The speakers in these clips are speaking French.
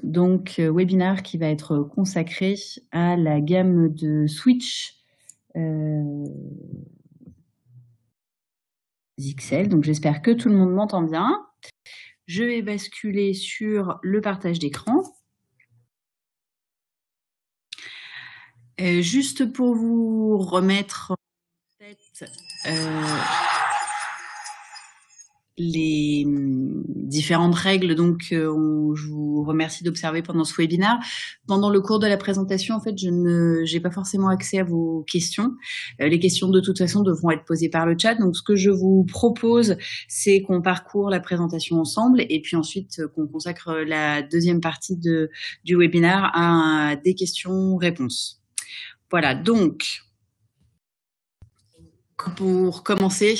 Donc, webinaire qui va être consacré à la gamme de Switch XL. Donc, j'espère que tout le monde m'entend bien. Je vais basculer sur le partage d'écran. Juste pour vous remettre en tête les différentes règles, donc je vous remercie d'observer pendant ce webinaire. Pendant le cours de la présentation, en fait, j'ai pas forcément accès à vos questions. Les questions, de toute façon, devront être posées par le chat. Donc, ce que je vous propose, c'est qu'on parcourt la présentation ensemble et puis ensuite qu'on consacre la deuxième partie du webinaire à des questions-réponses. Voilà, donc, pour commencer,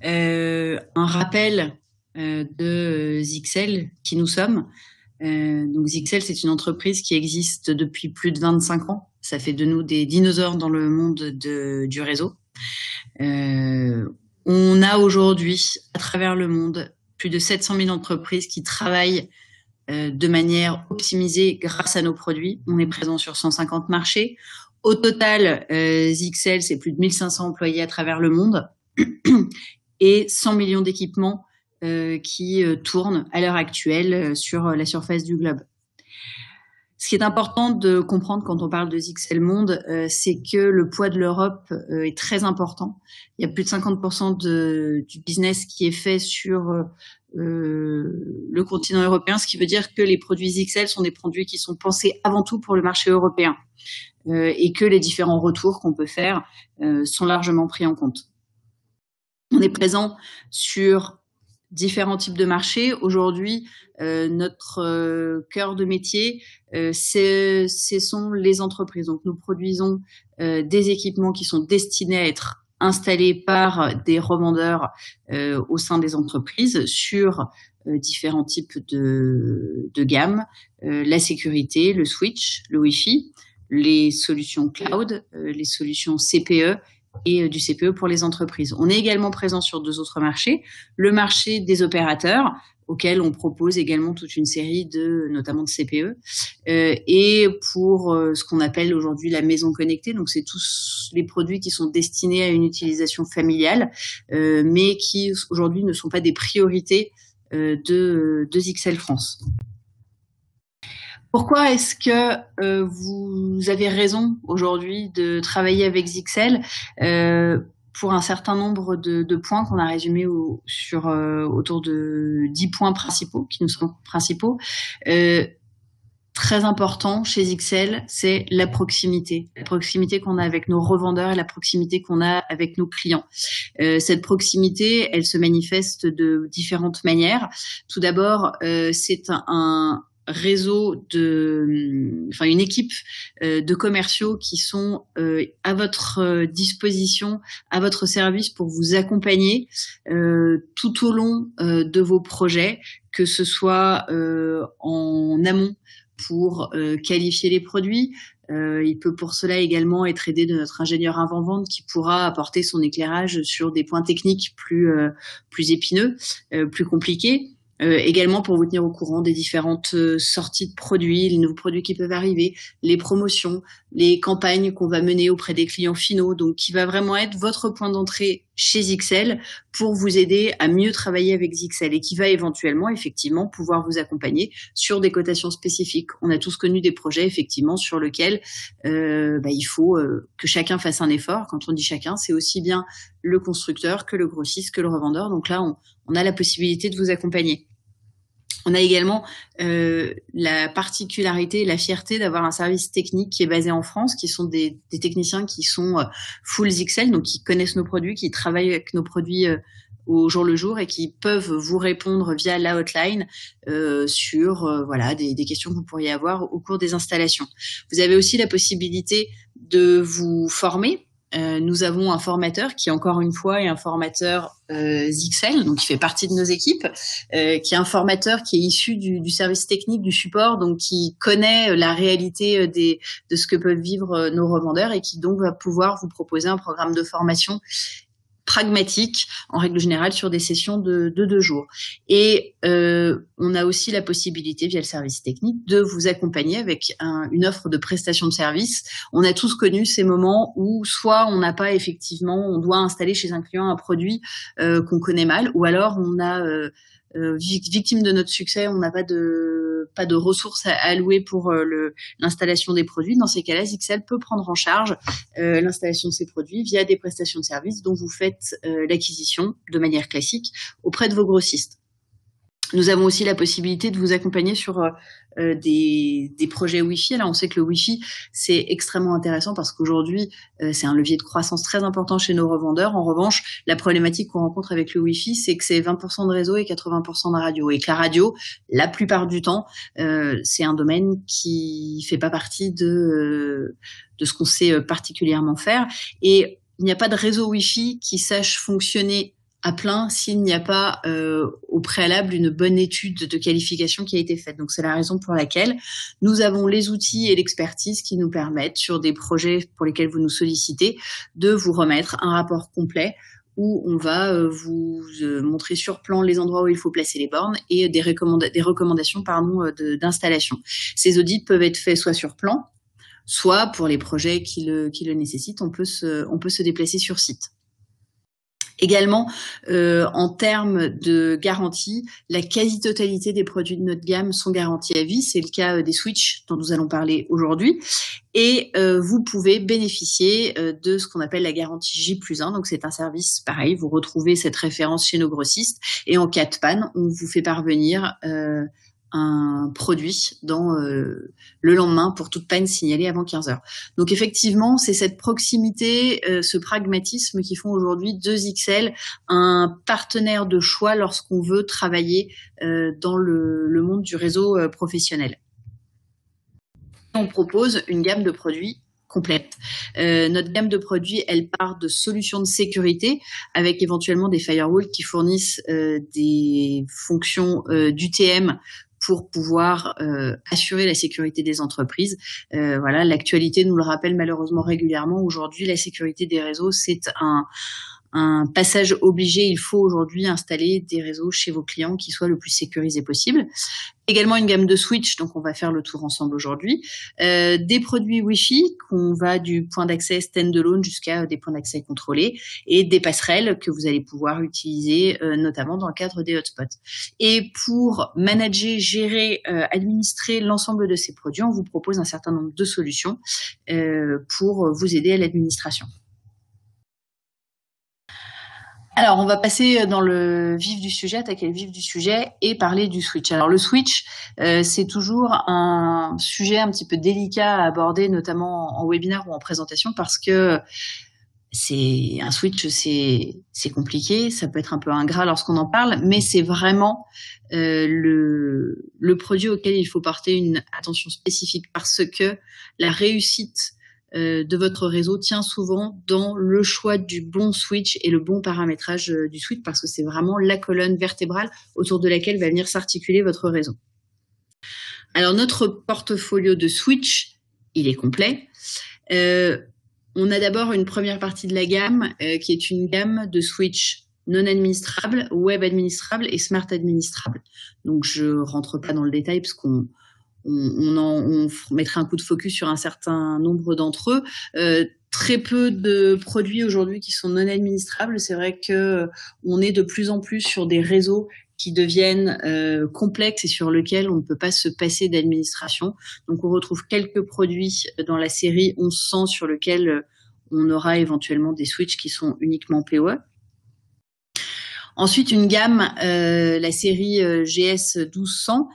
un rappel de Zixel, qui nous sommes. Donc Zixel, c'est une entreprise qui existe depuis plus de 25 ans. Ça fait de nous des dinosaures dans le monde du réseau. On a aujourd'hui, à travers le monde, plus de 700 000 entreprises qui travaillent de manière optimisée grâce à nos produits. On est présent sur 150 marchés. Au total, Zixel, c'est plus de 1500 employés à travers le monde et 100 millions d'équipements qui tournent à l'heure actuelle sur la surface du globe. Ce qui est important de comprendre quand on parle de Zixel Monde, c'est que le poids de l'Europe est très important. Il y a plus de 50% du business qui est fait sur le continent européen, ce qui veut dire que les produits Zixel sont des produits qui sont pensés avant tout pour le marché européen et que les différents retours qu'on peut faire sont largement pris en compte. On est présent sur différents types de marchés. Aujourd'hui, notre cœur de métier, ce sont les entreprises. Donc, nous produisons des équipements qui sont destinés à être installés par des revendeurs au sein des entreprises sur différents types de gamme, la sécurité, le switch, le Wi-Fi, les solutions cloud, les solutions CPE et du CPE pour les entreprises. On est également présent sur 2 autres marchés, le marché des opérateurs, auquel on propose également toute une série notamment de CPE, et pour ce qu'on appelle aujourd'hui la maison connectée. Donc, c'est tous les produits qui sont destinés à une utilisation familiale, mais qui aujourd'hui ne sont pas des priorités de Zixel France. Pourquoi est-ce que vous avez raison aujourd'hui de travailler avec Zixel pour un certain nombre de points qu'on a résumés autour de 10 points principaux, qui nous sont principaux. Très important chez Zixel, c'est la proximité qu'on a avec nos revendeurs et la proximité qu'on a avec nos clients. Cette proximité, elle se manifeste de différentes manières. Tout d'abord, c'est un réseau une équipe de commerciaux qui sont à votre disposition, à votre service pour vous accompagner tout au long de vos projets, que ce soit en amont pour qualifier les produits. Il peut pour cela également être aidé de notre ingénieur avant-vente qui pourra apporter son éclairage sur des points techniques plus épineux, plus compliqués. Également pour vous tenir au courant des différentes sorties de produits, les nouveaux produits qui peuvent arriver, les promotions, les campagnes qu'on va mener auprès des clients finaux, donc qui va vraiment être votre point d'entrée chez Zixel pour vous aider à mieux travailler avec Zixel et qui va éventuellement effectivement pouvoir vous accompagner sur des cotations spécifiques. On a tous connu des projets effectivement sur lesquels il faut que chacun fasse un effort. Quand on dit chacun, c'est aussi bien le constructeur que le grossiste que le revendeur. Donc là, on a la possibilité de vous accompagner. On a également la particularité et la fierté d'avoir un service technique qui est basé en France, qui sont des techniciens qui sont full Zixel, donc qui connaissent nos produits, qui travaillent avec nos produits au jour le jour et qui peuvent vous répondre via la hotline sur des questions que vous pourriez avoir au cours des installations. Vous avez aussi la possibilité de vous former. Nous avons un formateur qui, encore une fois, est un formateur Zixel, donc qui fait partie de nos équipes, qui est un formateur qui est issu du service technique, du support, donc qui connaît la réalité de ce que peuvent vivre nos revendeurs et qui donc va pouvoir vous proposer un programme de formation pragmatique, en règle générale, sur des sessions de 2 jours. Et on a aussi la possibilité, via le service technique, de vous accompagner avec une offre de prestation de service. On a tous connu ces moments où soit on n'a pas effectivement, on doit installer chez un client un produit qu'on connaît mal, ou alors on a victime de notre succès, on n'a pas de ressources à allouer pour l'installation des produits. Dans ces cas-là, Zixel peut prendre en charge l'installation de ces produits via des prestations de services dont vous faites l'acquisition de manière classique auprès de vos grossistes. Nous avons aussi la possibilité de vous accompagner sur des projets Wi-Fi. Alors, on sait que le Wi-Fi, c'est extrêmement intéressant parce qu'aujourd'hui, c'est un levier de croissance très important chez nos revendeurs. En revanche, la problématique qu'on rencontre avec le Wi-Fi, c'est que c'est 20% de réseau et 80% de radio. Et que la radio, la plupart du temps, c'est un domaine qui fait pas partie de ce qu'on sait particulièrement faire. Et il n'y a pas de réseau Wi-Fi qui sache fonctionner à plein s'il n'y a pas au préalable une bonne étude de qualification qui a été faite. Donc c'est la raison pour laquelle nous avons les outils et l'expertise qui nous permettent, sur des projets pour lesquels vous nous sollicitez, de vous remettre un rapport complet où on va vous montrer sur plan les endroits où il faut placer les bornes et des recommandations d'installation. Ces audits peuvent être faits soit sur plan, soit pour les projets qui le nécessitent, on peut se déplacer sur site. Également, en termes de garantie, la quasi-totalité des produits de notre gamme sont garantis à vie. C'est le cas des switches dont nous allons parler aujourd'hui. Et vous pouvez bénéficier de ce qu'on appelle la garantie J+1. Donc, c'est un service pareil. Vous retrouvez cette référence chez nos grossistes. Et en cas de panne, on vous fait parvenir un produit dans le lendemain pour toute panne signalée avant 15 heures. Donc effectivement, c'est cette proximité, ce pragmatisme qui font aujourd'hui de Zixel un partenaire de choix lorsqu'on veut travailler dans le monde du réseau professionnel. On propose une gamme de produits complète. Notre gamme de produits, elle part de solutions de sécurité avec éventuellement des firewalls qui fournissent des fonctions d'UTM pour pouvoir assurer la sécurité des entreprises. Voilà, l'actualité nous le rappelle malheureusement régulièrement. Aujourd'hui, la sécurité des réseaux, c'est un passage obligé. Il faut aujourd'hui installer des réseaux chez vos clients qui soient le plus sécurisés possible. Également une gamme de switch, donc on va faire le tour ensemble aujourd'hui. Des produits Wi-Fi, qu'on va du point d'accès stand-alone jusqu'à des points d'accès contrôlés, et des passerelles que vous allez pouvoir utiliser notamment dans le cadre des hotspots. Et pour manager, gérer, administrer l'ensemble de ces produits, on vous propose un certain nombre de solutions pour vous aider à l'administration. Alors, on va passer dans le vif du sujet, attaquer le vif du sujet et parler du switch. Alors, le switch, c'est toujours un sujet un petit peu délicat à aborder, notamment en webinaire ou en présentation, parce que c'est un switch, c'est compliqué, ça peut être un peu ingrat lorsqu'on en parle, mais c'est vraiment le produit auquel il faut porter une attention spécifique, parce que la réussite de votre réseau tient souvent dans le choix du bon switch et le bon paramétrage du switch, parce que c'est vraiment la colonne vertébrale autour de laquelle va venir s'articuler votre réseau. Alors, notre portfolio de switch, il est complet. On a d'abord une première partie de la gamme qui est une gamme de switch non administrables, web administrables et smart administrables. Donc, je rentre pas dans le détail parce qu'on mettra un coup de focus sur un certain nombre d'entre eux. Très peu de produits aujourd'hui qui sont non administrables. C'est vrai que on est de plus en plus sur des réseaux qui deviennent complexes et sur lesquels on ne peut pas se passer d'administration. Donc, on retrouve quelques produits dans la série 1100 sur lequel on aura éventuellement des switches qui sont uniquement PoE. Ensuite, une gamme, la série GS 1200.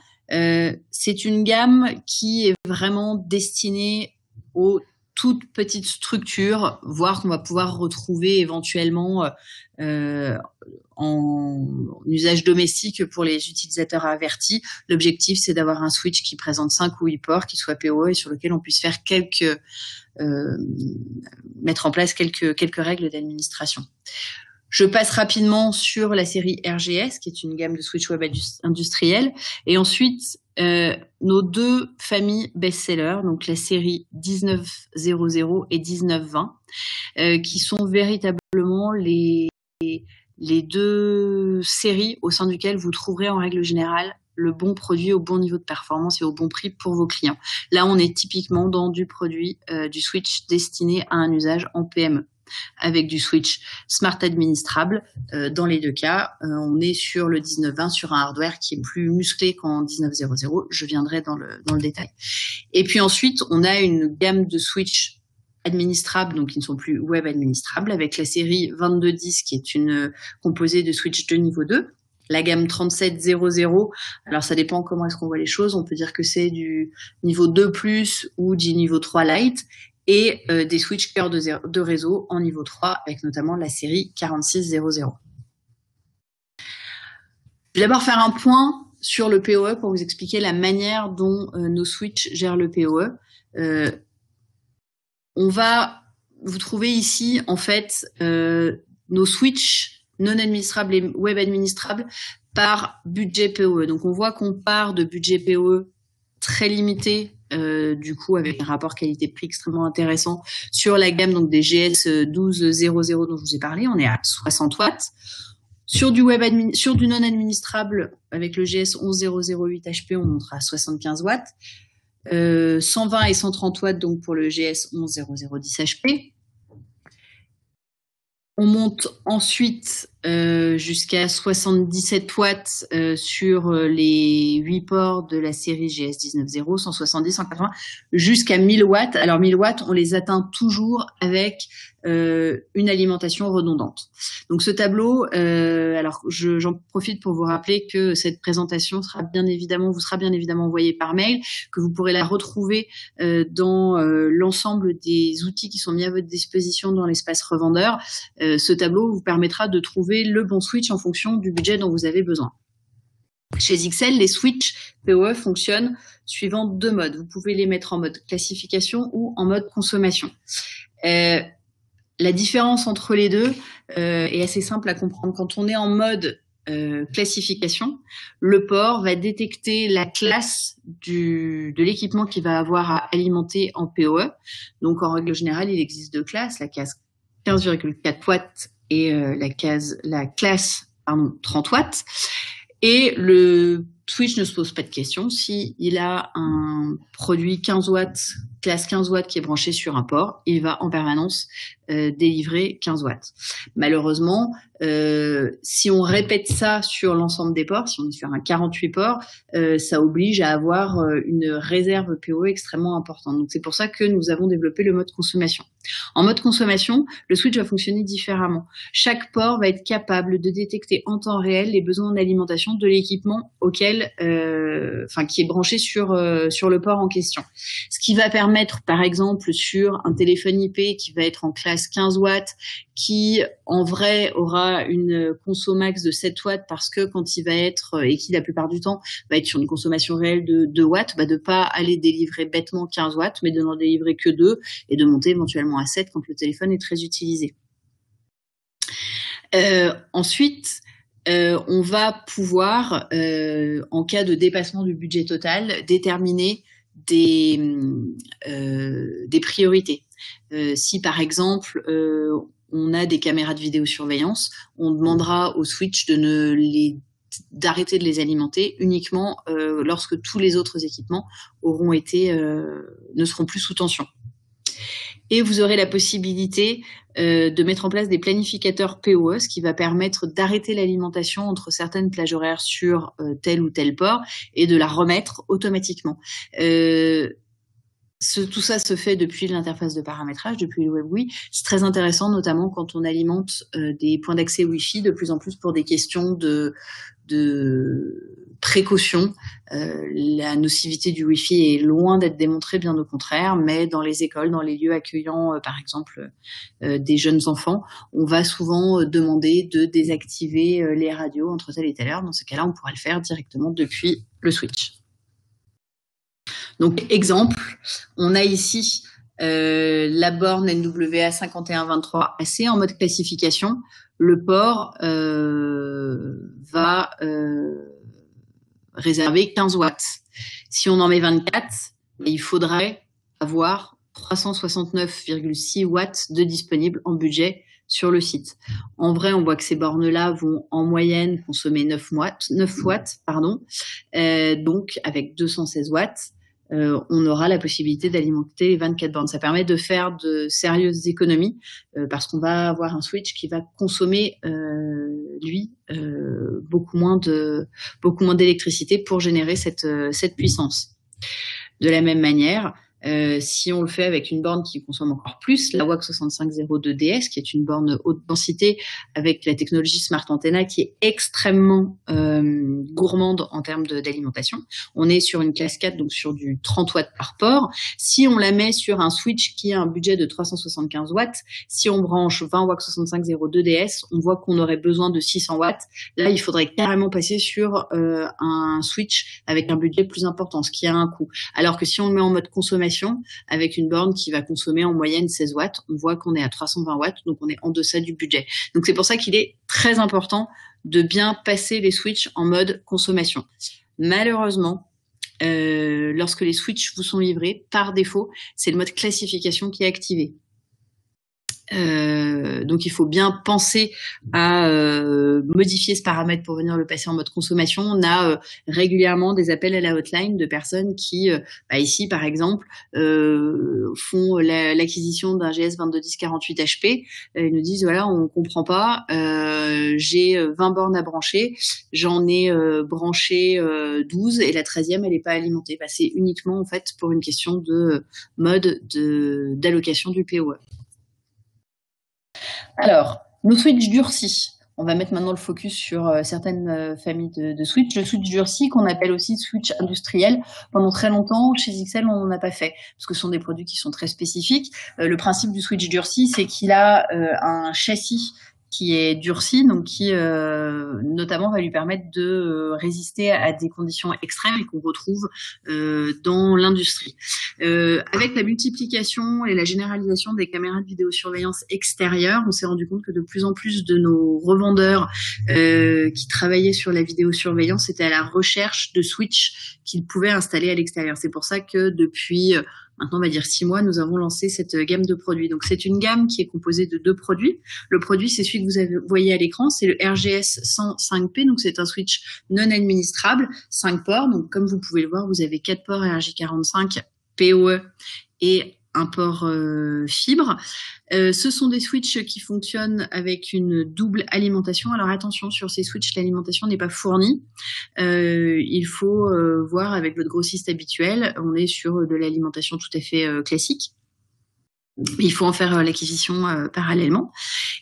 C'est une gamme qui est vraiment destinée aux toutes petites structures, voire qu'on va pouvoir retrouver éventuellement en usage domestique pour les utilisateurs avertis. L'objectif, c'est d'avoir un switch qui présente 5 ou 8 ports, qui soit PoE et sur lequel on puisse faire mettre en place quelques règles d'administration. Je passe rapidement sur la série RGS, qui est une gamme de switch web industriels. Et ensuite, nos deux familles best-sellers, donc la série 1900 et 1920, qui sont véritablement les les deux séries au sein duquel vous trouverez en règle générale le bon produit au bon niveau de performance et au bon prix pour vos clients. Là, on est typiquement dans du produit, du switch destiné à un usage en PME, avec du switch smart administrable. Dans les deux cas, on est sur le 1920 sur un hardware qui est plus musclé qu'en 1900. Je viendrai dans le détail. Et puis ensuite, on a une gamme de switch administrables, donc qui ne sont plus web administrables, avec la série 2210 qui est une composée de switch de niveau 2. La gamme 3700, alors ça dépend comment est-ce qu'on voit les choses, on peut dire que c'est du niveau 2+, ou du niveau 3 Lite, et des switch cœur de réseau en niveau 3, avec notamment la série 4600. Je vais d'abord faire un point sur le PoE pour vous expliquer la manière dont nos switches gèrent le PoE. On va vous trouver ici, en fait, nos switches non administrables et web administrables par budget PoE. Donc, on voit qu'on part de budget PoE très limité, du coup, avec un rapport qualité-prix extrêmement intéressant sur la gamme donc des GS 1200 dont je vous ai parlé. On est à 60 watts. Sur du non administrable, avec le GS 11008 HP, on montera à 75 watts. 120 et 130 watts donc pour le GS 11010 HP. On monte ensuite jusqu'à 77 watts sur les 8 ports de la série GS 19.0, 170, 180, jusqu'à 1000 watts. Alors 1000 watts, on les atteint toujours avec une alimentation redondante. Donc ce tableau, alors j'en profite pour vous rappeler que cette présentation vous sera bien évidemment envoyée par mail, que vous pourrez la retrouver dans l'ensemble des outils qui sont mis à votre disposition dans l'espace revendeur. Ce tableau vous permettra de trouver le bon switch en fonction du budget dont vous avez besoin. Chez XL, les switches PoE fonctionnent suivant deux modes. Vous pouvez les mettre en mode classification ou en mode consommation. La différence entre les deux est assez simple à comprendre. Quand on est en mode classification, le port va détecter la classe de l'équipement qu'il va avoir à alimenter en PoE. Donc, en règle générale, il existe deux classes, la classe 15,4 watts et la classe 30 watts. Et le switch ne se pose pas de question. S'il a un produit 15 watts, classe 15 watts qui est branché sur un port, il va en permanence délivrer 15 watts. Malheureusement, si on répète ça sur l'ensemble des ports, si on est sur un 48 ports, ça oblige à avoir une réserve PoE extrêmement importante. Donc c'est pour ça que nous avons développé le mode consommation. En mode consommation, le switch va fonctionner différemment. Chaque port va être capable de détecter en temps réel les besoins d'alimentation de l'équipement auquel, qui est branché sur le port en question. Ce qui va permettre, par exemple, sur un téléphone IP qui va être en classe 15 watts, qui en vrai aura une consomax de 7 watts parce que quand il va être, et qui la plupart du temps va être sur une consommation réelle de 2 watts, de pas aller délivrer bêtement 15 watts, mais de n'en délivrer que 2 et de monter éventuellement à 7 quand le téléphone est très utilisé. Ensuite, on va pouvoir, en cas de dépassement du budget total, déterminer des priorités. Si par exemple on a des caméras de vidéosurveillance, on demandera au switch d'arrêter de les alimenter uniquement lorsque tous les autres équipements ne seront plus sous tension. Et vous aurez la possibilité de mettre en place des planificateurs PoE, ce qui va permettre d'arrêter l'alimentation entre certaines plages horaires sur tel ou tel port et de la remettre automatiquement. Tout ça se fait depuis l'interface de paramétrage, depuis le web GUI. C'est très intéressant, notamment quand on alimente des points d'accès Wi-Fi de plus en plus pour des questions de précaution. La nocivité du Wi-Fi est loin d'être démontrée, bien au contraire, mais dans les écoles, dans les lieux accueillant, par exemple, des jeunes enfants, on va souvent demander de désactiver les radios entre telle et telle heure. Dans ce cas-là, on pourra le faire directement depuis le switch. Donc, exemple, on a ici la borne NWA 5123AC en mode classification. Le port va réserver 15 watts. Si on en met 24, il faudrait avoir 369,6 watts de disponible en budget sur le site. En vrai, on voit que ces bornes-là vont en moyenne consommer 9 watts, donc avec 216 watts. On aura la possibilité d'alimenter les 24 bornes. Ça permet de faire de sérieuses économies parce qu'on va avoir un switch qui va consommer, beaucoup moins d'électricité pour générer cette puissance. De la même manière, si on le fait avec une borne qui consomme encore plus, la WAC 6502DS, qui est une borne haute densité avec la technologie Smart Antenna qui est extrêmement gourmande en termes d'alimentation. On est sur une classe 4, donc sur du 30 watts par port. Si on la met sur un switch qui a un budget de 375 watts, si on branche 20 WAC 6502DS, on voit qu'on aurait besoin de 600 watts. Là, il faudrait carrément passer sur un switch avec un budget plus important, ce qui a un coût. Alors que si on le met en mode consommation, avec une borne qui va consommer en moyenne 16 watts, on voit qu'on est à 320 watts, donc on est en deçà du budget. Donc c'est pour ça qu'il est très important de bien passer les switches en mode consommation. Malheureusement, lorsque les switches vous sont livrés, par défaut, c'est le mode classification qui est activé. Donc il faut bien penser à modifier ce paramètre pour venir le passer en mode consommation. On a régulièrement des appels à la hotline de personnes qui, ici par exemple, font l'acquisition d'un GS 221048 HP. Ils nous disent voilà, on comprend pas, j'ai 20 bornes à brancher, j'en ai branché 12 et la 13e elle est pas alimentée. C'est uniquement en fait pour une question de mode d'allocation du POE. Alors, nos switches durcis. On va mettre maintenant le focus sur certaines familles de switch. Le switch durci, qu'on appelle aussi switch industriel, pendant très longtemps, chez XL, on n'en a pas fait, parce que ce sont des produits qui sont très spécifiques. Le principe du switch durci, c'est qu'il a un châssis qui est durci, donc qui notamment va lui permettre de résister à des conditions extrêmes et qu'on retrouve dans l'industrie. Avec la multiplication et la généralisation des caméras de vidéosurveillance extérieure, on s'est rendu compte que de plus en plus de nos revendeurs qui travaillaient sur la vidéosurveillance étaient à la recherche de switch qu'ils pouvaient installer à l'extérieur. C'est pour ça que depuis maintenant, on va dire 6 mois, nous avons lancé cette gamme de produits. Donc, c'est une gamme qui est composée de 2 produits. Le produit, c'est celui que vous voyez à l'écran, c'est le RGS 105P. Donc, c'est un switch non administrable, 5 ports. Donc, comme vous pouvez le voir, vous avez 4 ports RJ45 PoE et un port fibre. Ce sont des switches qui fonctionnent avec une double alimentation. Alors attention, sur ces switches, l'alimentation n'est pas fournie. Il faut voir avec votre grossiste habituel. On est sur de l'alimentation tout à fait classique. Il faut en faire l'acquisition parallèlement.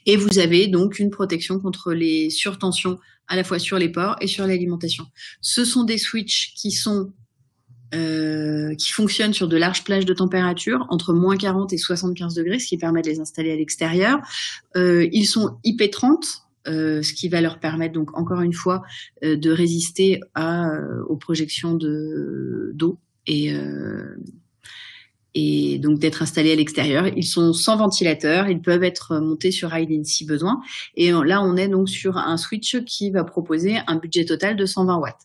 Et vous avez donc une protection contre les surtensions à la fois sur les ports et sur l'alimentation. Ce sont des switches qui fonctionnent sur de larges plages de température, entre moins 40 et 75 degrés, ce qui permet de les installer à l'extérieur. Ils sont IP30, ce qui va leur permettre donc encore une fois de résister aux projections d'eau et donc d'être installés à l'extérieur. Ils sont sans ventilateur, ils peuvent être montés sur Railin si besoin. Et là, on est donc sur un switch qui va proposer un budget total de 120 watts.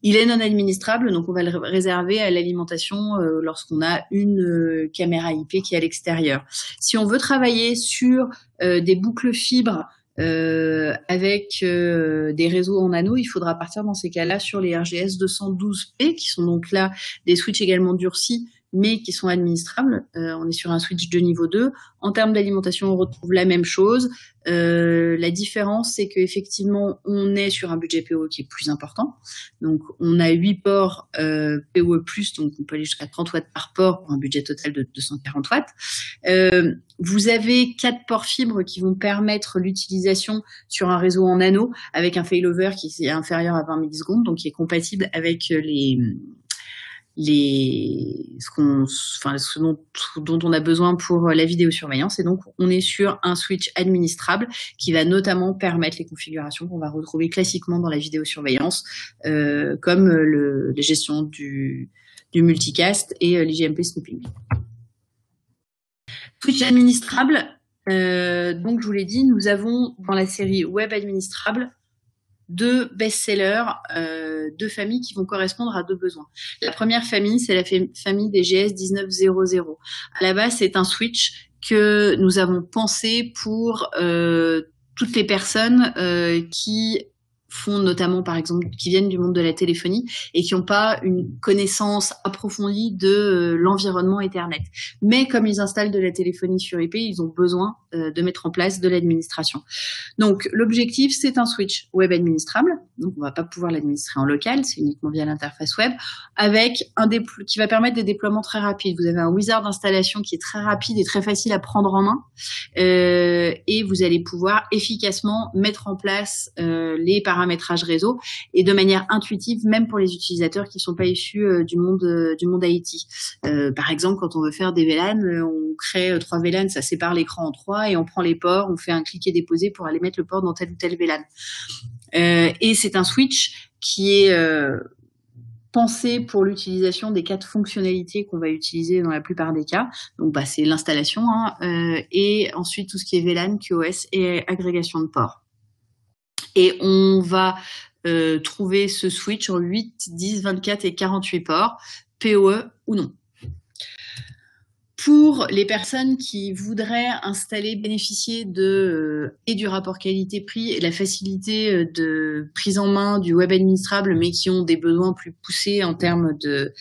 Il est non administrable, donc on va le réserver à l'alimentation lorsqu'on a une caméra IP qui est à l'extérieur. Si on veut travailler sur des boucles fibres avec des réseaux en anneau, il faudra partir dans ces cas-là sur les RGS 212P, qui sont donc là des switches également durcis, mais qui sont administrables. On est sur un switch de niveau 2. En termes d'alimentation, on retrouve la même chose. La différence, c'est qu'effectivement, on est sur un budget PoE qui est plus important. Donc, on a 8 ports PoE+, donc on peut aller jusqu'à 30 watts par port pour un budget total de 240 watts. Vous avez 4 ports fibres qui vont permettre l'utilisation sur un réseau en anneau avec un failover qui est inférieur à 20 millisecondes, donc qui est compatible avec ce dont on a besoin pour la vidéosurveillance. Et donc, on est sur un switch administrable qui va notamment permettre les configurations qu'on va retrouver classiquement dans la vidéosurveillance, comme la gestion du multicast et l'IGMP snooping. Switch administrable, donc je vous l'ai dit, nous avons dans la série web administrable 2 best-sellers, 2 familles qui vont correspondre à 2 besoins. La première famille, c'est la famille des GS 1900. À la base, c'est un switch que nous avons pensé pour toutes les personnes qui font notamment, par exemple, qui viennent du monde de la téléphonie et qui n'ont pas une connaissance approfondie de l'environnement Ethernet. Mais comme ils installent de la téléphonie sur IP, ils ont besoin de mettre en place de l'administration. Donc, l'objectif, c'est un switch web administrable. Donc, on va pas pouvoir l'administrer en local, c'est uniquement via l'interface web, avec qui va permettre des déploiements très rapides. Vous avez un wizard d'installation qui est très rapide et très facile à prendre en main, et vous allez pouvoir efficacement mettre en place les paramétrages réseau et de manière intuitive, même pour les utilisateurs qui sont pas issus du monde IT. Par exemple, quand on veut faire des VLAN, on crée 3 VLAN, ça sépare l'écran en 3 et on prend les ports, on fait un cliquer-déposer pour aller mettre le port dans tel ou tel VLAN. Et c'est un switch qui est pensé pour l'utilisation des 4 fonctionnalités qu'on va utiliser dans la plupart des cas. Donc, c'est l'installation, et ensuite tout ce qui est VLAN, QoS et agrégation de ports. Et on va trouver ce switch en 8, 10, 24 et 48 ports, PoE ou non. Pour les personnes qui voudraient bénéficier et du rapport qualité-prix et de la facilité de prise en main du web administrable, mais qui ont des besoins plus poussés en termes de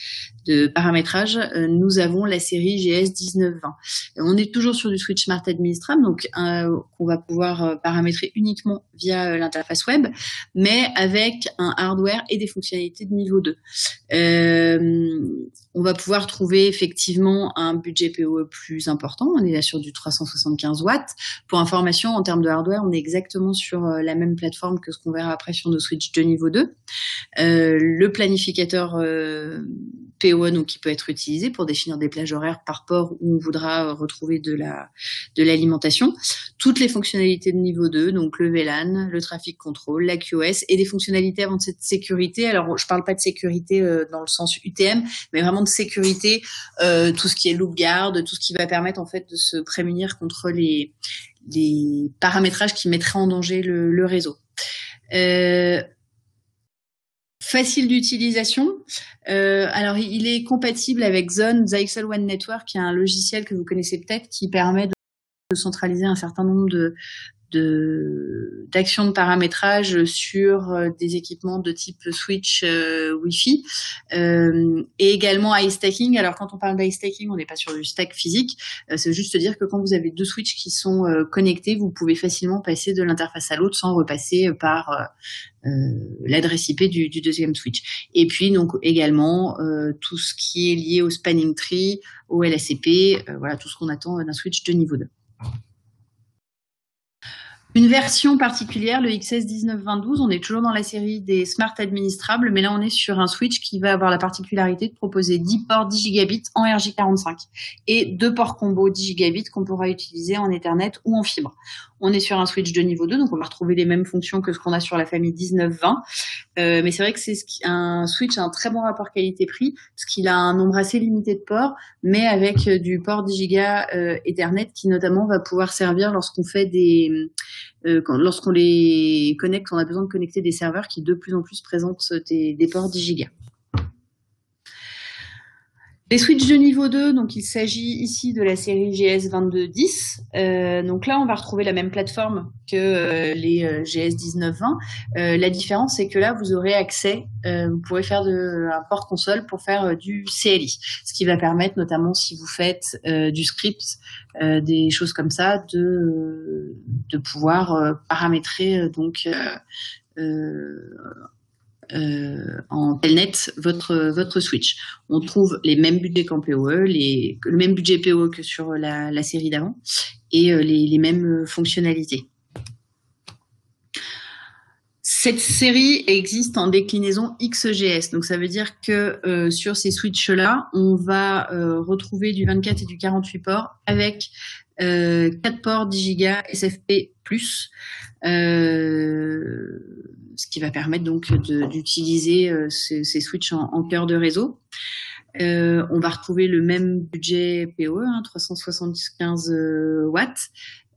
paramétrage, nous avons la série GS 1920. On est toujours sur du switch smart administrable, donc qu'on va pouvoir paramétrer uniquement via l'interface web, mais avec un hardware et des fonctionnalités de niveau 2. On va pouvoir trouver effectivement un budget PoE plus important. On est là sur du 375 watts. Pour information, en termes de hardware, on est exactement sur la même plateforme que ce qu'on verra après sur nos switches de niveau 2. Le planificateur PoE, donc, qui peut être utilisé pour définir des plages horaires par port où on voudra retrouver de l'alimentation. Toutes les fonctionnalités de niveau 2, donc le VLAN, le traffic control, la QoS et des fonctionnalités avant de cette sécurité. Alors, je parle pas de sécurité dans le sens UTM, mais vraiment de sécurité, tout ce qui est loopguard, tout ce qui va permettre en fait de se prémunir contre les paramétrages qui mettraient en danger le réseau. Facile d'utilisation. Alors, il est compatible avec Zone, Zyxel One Network, qui est un logiciel que vous connaissez peut-être, qui permet de centraliser un certain nombre d'actions de paramétrage sur des équipements de type switch Wi-Fi, et également iStacking. Alors, quand on parle d'iStacking, on n'est pas sur du stack physique. C'est juste dire que quand vous avez 2 switches qui sont connectés, vous pouvez facilement passer de l'interface à l'autre sans repasser par l'adresse IP du deuxième switch. Et puis donc également tout ce qui est lié au spanning tree, au LACP, voilà tout ce qu'on attend d'un switch de niveau 2. Une version particulière, le XS 192012, on est toujours dans la série des smart administrables, mais là on est sur un switch qui va avoir la particularité de proposer 10 ports 10 gigabits en RJ45 et 2 ports combo 10 gigabits qu'on pourra utiliser en Ethernet ou en fibre. On est sur un switch de niveau 2, donc on va retrouver les mêmes fonctions que ce qu'on a sur la famille 1920, mais c'est vrai que c'est un switch à un très bon rapport qualité-prix, parce qu'il a un nombre assez limité de ports, mais avec du port 10 gigas Ethernet qui notamment va pouvoir servir lorsqu'on fait lorsqu'on les connecte, on a besoin de connecter des serveurs qui de plus en plus présentent des ports 10 gigas. Les switches de niveau 2, donc il s'agit ici de la série GS 2210. Donc là, on va retrouver la même plateforme que les GS 1920. La différence, c'est que là, vous aurez accès, vous pourrez faire un port console pour faire du CLI, ce qui va permettre, notamment si vous faites du script, des choses comme ça, de pouvoir paramétrer en telnet votre switch. On trouve les mêmes budgets qu'en PoE, le même budget PoE que sur la série d'avant, et les mêmes fonctionnalités. Cette série existe en déclinaison XGS, donc ça veut dire que sur ces switches-là, on va retrouver du 24 et du 48 ports avec 4 ports 10 Go SFP+, ce qui va permettre donc d'utiliser ces switches en cœur de réseau. On va retrouver le même budget PoE, 375 watts,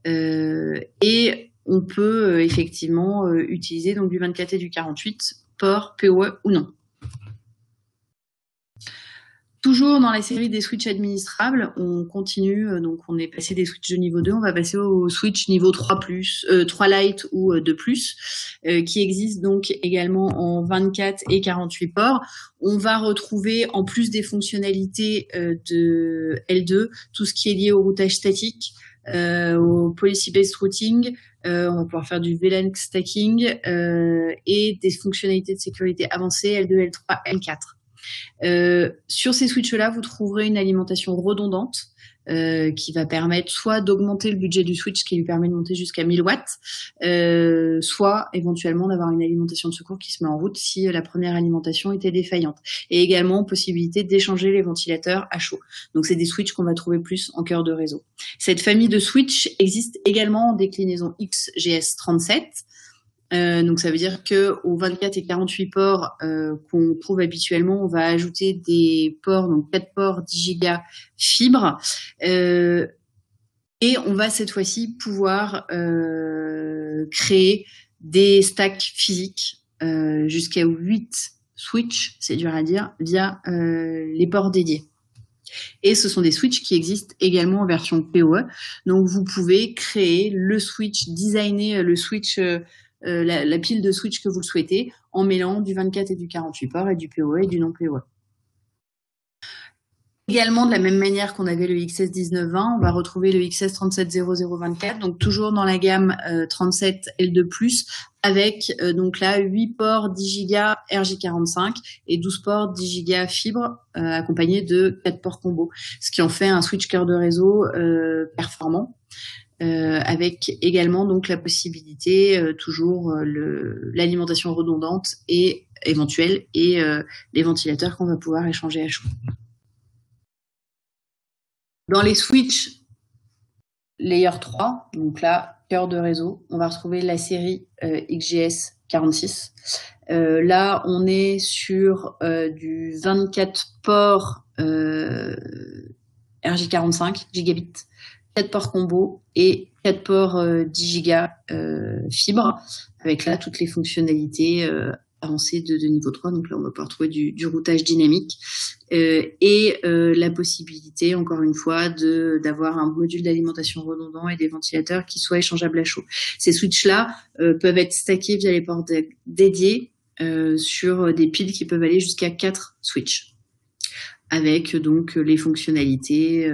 et on peut effectivement utiliser donc du 24 et du 48 port PoE ou non. Toujours dans la série des switches administrables, on continue, donc on est passé des switches de niveau 2, on va passer au switch niveau 3+, 3 Lite ou 2+, qui existe donc également en 24 et 48 ports. On va retrouver, en plus des fonctionnalités de L2, tout ce qui est lié au routage statique, au policy-based routing, on va pouvoir faire du VLAN stacking et des fonctionnalités de sécurité avancées L2, L3, L4. Sur ces switches-là, vous trouverez une alimentation redondante qui va permettre soit d'augmenter le budget du switch qui lui permet de monter jusqu'à 1000 watts, soit éventuellement d'avoir une alimentation de secours qui se met en route si la première alimentation était défaillante. Et également possibilité d'échanger les ventilateurs à chaud. Donc c'est des switches qu'on va trouver plus en cœur de réseau. Cette famille de switches existe également en déclinaison XGS37. Donc ça veut dire que aux 24 et 48 ports qu'on trouve habituellement, on va ajouter des ports, donc 4 ports 10 Go fibre, et on va cette fois-ci pouvoir créer des stacks physiques jusqu'à 8 switches, c'est dur à dire, via les ports dédiés. Et ce sont des switches qui existent également en version PoE. Donc vous pouvez créer le switch, designer le switch, la pile de switch que vous le souhaitez, en mêlant du 24 et du 48 ports et du PoE et du non PoE. Également, de la même manière qu'on avait le XS1920, on va retrouver le XS370024, donc toujours dans la gamme 37 L2+, avec donc là 8 ports 10 Go RJ45 et 12 ports 10 Go fibre, accompagnés de 4 ports combo, ce qui en fait un switch cœur de réseau performant. Avec également donc la possibilité toujours l'alimentation redondante et éventuelle et les ventilateurs qu'on va pouvoir échanger à chaud. Dans les switches Layer 3, donc là cœur de réseau, on va retrouver la série XGS46. Là on est sur du 24 ports RJ45 gigabits, 4 ports combo et 4 ports 10 Go fibre, avec là toutes les fonctionnalités avancées de niveau 3. Donc là, on va pouvoir trouver du routage dynamique et la possibilité, encore une fois, d'avoir un module d'alimentation redondant et des ventilateurs qui soient échangeables à chaud. Ces switches-là peuvent être stackés via les ports dédiés sur des piles qui peuvent aller jusqu'à 4 switches, avec donc les fonctionnalités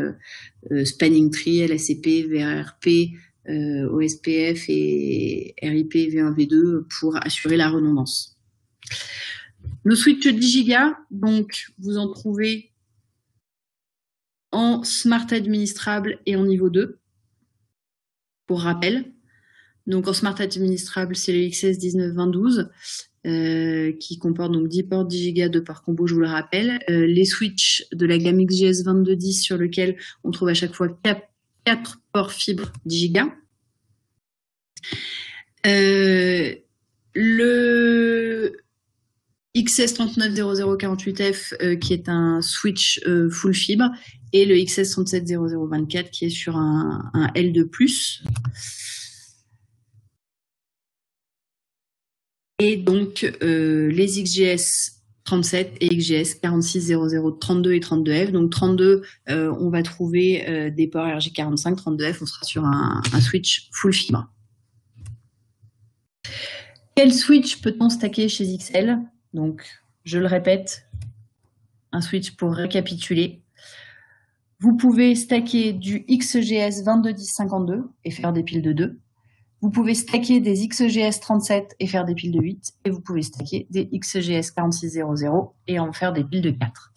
Spanning Tree, LACP, VRP, OSPF et RIP V1, V2 pour assurer la redondance. Nos switches 10 Go, donc vous en trouvez en Smart administrable et en niveau 2, pour rappel. Donc en Smart administrable, c'est le XS192012. Qui comporte donc 10 ports 10 Go, 2 ports combo, je vous le rappelle. Les switches de la gamme XGS 2210 sur lequel on trouve à chaque fois 4 ports fibre 10 Go. Le XS 390048F qui est un switch full fibre et le XS 370024 qui est sur un L2+. Et donc, les XGS 37 et XGS 4600 32 et 32F. Donc 32, on va trouver des ports RJ45, 32F, on sera sur un switch full fibre. Quel switch peut-on stacker chez XL? Donc, je le répète, un switch pour récapituler. Vous pouvez stacker du XGS 221052 et faire des piles de 2. Vous pouvez stacker des XGS 37 et faire des piles de 8. Et vous pouvez stacker des XGS 4600 et en faire des piles de 4.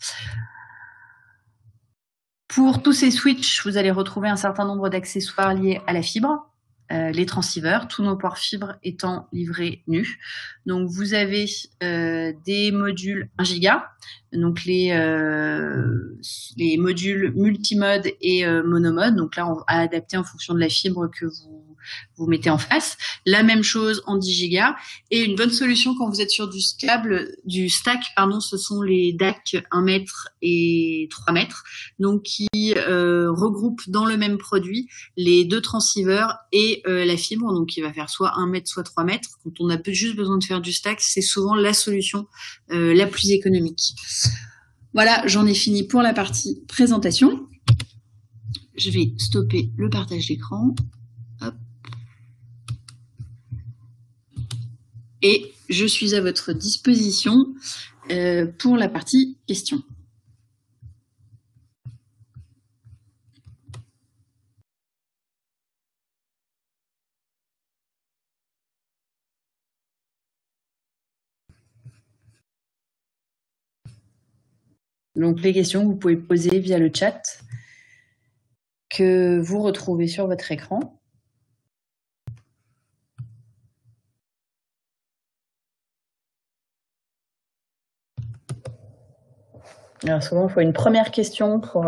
Pour tous ces switches, vous allez retrouver un certain nombre d'accessoires liés à la fibre. Les transceivers, tous nos ports fibres étant livrés nus. Donc vous avez des modules 1 giga, donc les modules multimode et monomode. Donc là, on va adapter en fonction de la fibre que vous mettez en face. La même chose en 10 gigas. Et une bonne solution quand vous êtes sur du stack, ce sont les DAC 1 mètre et 3 mètres, donc qui regroupent dans le même produit les deux transceivers et la fibre, donc qui va faire soit 1 mètre, soit 3 mètres. Quand on a juste besoin de faire du stack, c'est souvent la solution la plus économique. Voilà, j'en ai fini pour la partie présentation. Je vais stopper le partage d'écran. Hop. Et je suis à votre disposition pour la partie questions. Donc les questions, vous pouvez poser via le chat que vous retrouvez sur votre écran. Alors souvent, il faut une première question pour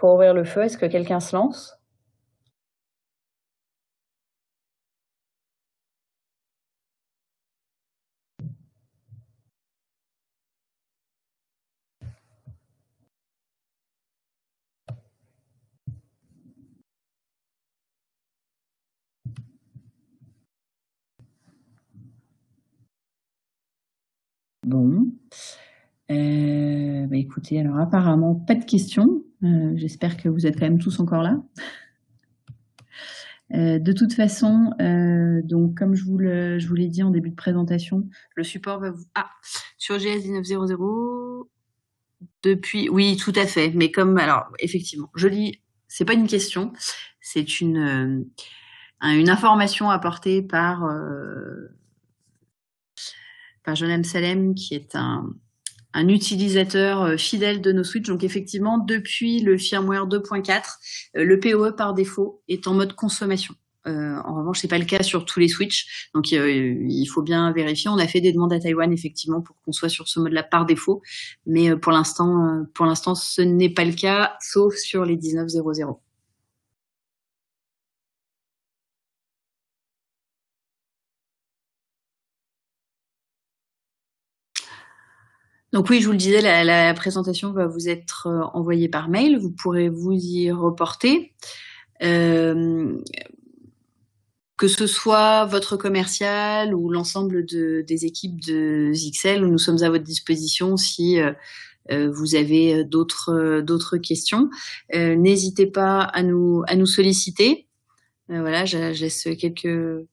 ouvrir le feu. Est-ce que quelqu'un se lance? Bon. Écoutez, alors apparemment, pas de questions. J'espère que vous êtes quand même tous encore là. De toute façon, donc comme je vous l'ai dit en début de présentation, le support va vous... Ah, sur GS 1900, depuis... Oui, tout à fait. Mais comme... Alors, effectivement, je lis... C'est pas une question, c'est une information apportée par Jonem Salem, qui est un utilisateur fidèle de nos switches. Donc effectivement, depuis le firmware 2.4, le PoE par défaut est en mode consommation. En revanche, c'est pas le cas sur tous les switches. Donc il faut bien vérifier. On a fait des demandes à Taïwan effectivement pour qu'on soit sur ce mode-là par défaut, mais pour l'instant, ce n'est pas le cas, sauf sur les 1900. Donc oui, je vous le disais, la présentation va vous être envoyée par mail. Vous pourrez vous y reporter. Que ce soit votre commercial ou l'ensemble des équipes de Zixel, nous sommes à votre disposition si vous avez d'autres questions. N'hésitez pas à nous solliciter. Voilà, je laisse quelques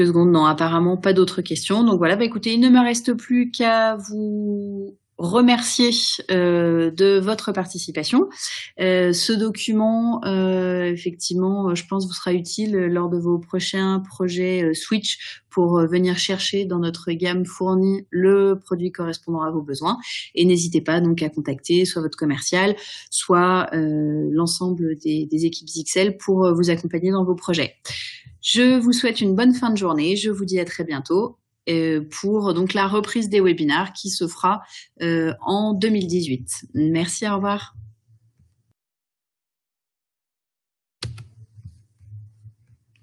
secondes. Non, apparemment pas d'autres questions. Donc voilà, écoutez, il ne me reste plus qu'à vous remercier de votre participation. Ce document, effectivement, je pense vous sera utile lors de vos prochains projets Switch pour venir chercher dans notre gamme fournie le produit correspondant à vos besoins. Et n'hésitez pas donc à contacter soit votre commercial, soit l'ensemble des équipes Zixel pour vous accompagner dans vos projets. Je vous souhaite une bonne fin de journée. Je vous dis à très bientôt pour donc la reprise des webinars qui se fera en 2018. Merci, au revoir.